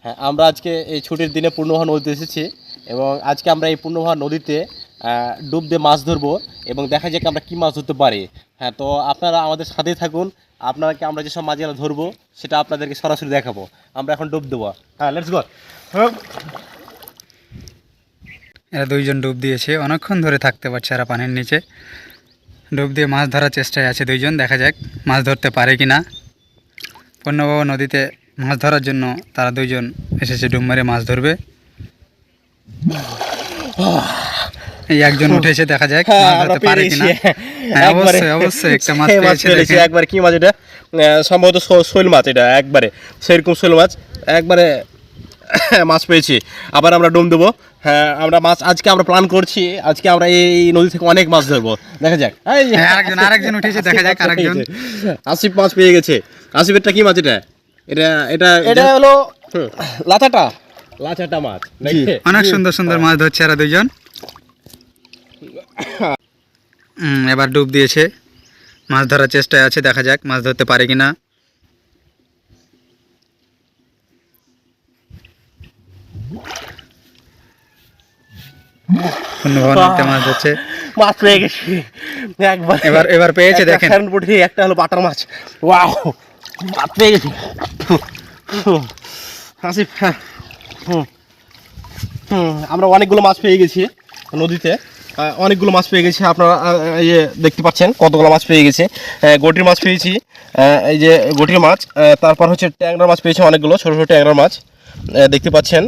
হ্যাঁ, আমরা আজকে এই ছুটির দিনে পূর্ণবাহা নদীতে এসেছি এবং আজকে আমরা এই পূর্ণবাহা নদীতে ডুব দিয়ে মাছ ধরবো এবং দেখা যাক আমরা কী মাছ ধরতে পারি। হ্যাঁ, তো আপনারা আমাদের সাথেই থাকুন। আপনাকে আমরা যেসব মাছগুলো ধরবো সেটা আপনাদেরকে সরাসরি দেখাবো। আমরা এখন ডুব দেবো। হ্যাঁ, লেটস গো। এরা দুইজন ডুব দিয়েছে, অনেকক্ষণ ধরে থাকতে পারছে এরা পানির নিচে। ডুব দিয়ে মাছ ধরার চেষ্টায় আছে দুইজন, দেখা যাক মাছ ধরতে পারে কি না। পূর্ণবাহা নদীতে মাছ ধরার জন্য তারা দুইজন এসেছে, ডুব মেরে মাছ ধরবে। এই একজন উঠেছে, দেখা যাক মাছ ধরতে পারে কিনা। হ্যাঁ, অবশ্যই অবশ্যই একটা মাছ পেয়েছে। একবার কি মাছ এটা? সম্ভবত শৈল মাছ, এটা একবারে সেরকম শৈল মাছ একবারে মাছ পেয়েছি। আবার আমরা ডুব দেবো। হ্যাঁ, আমরা মাছ আজকে আমরা প্ল্যান করছি, আজকে আমরা এই নদী থেকে অনেক মাছ ধরবো। দেখা যাক। আরেকজন উঠেছে, দেখা যাক আরেকজন। আসিফ মাছ পেয়ে গেছে। আসিফেরটা কি মাছ এটা? এটা এটা এটা হলো লাচাটা মাছ। অনেক সুন্দর সুন্দর মাছ ধরছে এরা দুইজন। এবার ডুব দিয়েছে, মাছ ধরার চেষ্টায় আছে, দেখা যাক মাছ ধরতে পারে কিনা। মাছ ধরছে, মাছ পেয়ে গেছি একবার। এবার পেয়েছে, দেখেন একটা হলো বাটার মাছ। ওয়াও, মাছ পেয়ে গেছি আসিফ। আমরা অনেকগুলো মাছ পেয়ে গেছি নদীতে, অনেকগুলো মাছ পেয়ে গেছি। আপনারা ইয়ে দেখতে পাচ্ছেন কতগুলো মাছ পেয়ে গেছে। গটির মাছ পেয়েছি, এই যে গটির মাছ। তারপর হচ্ছে ট্যাংরার মাছ পেয়েছি অনেকগুলো, ছোটো ছোটো ট্যাংরার মাছ দেখতে পাচ্ছেন।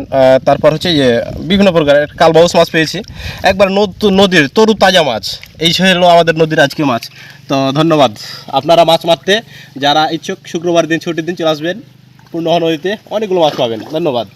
তারপর হচ্ছে ইয়ে বিভিন্ন প্রকারের কালবাউস মাছ পেয়েছি, একবার নদীর তরু তাজা মাছ। এই হলো আমাদের নদীর আজকে মাছ। তো ধন্যবাদ। আপনারা মাছ মারতে যারা ইচ্ছুক শুক্রবার দিন ছুটির দিন চলে আসবেন, পূর্ণবাহা নদীতে অনেকগুলো মাছ পাবেন। ধন্যবাদ।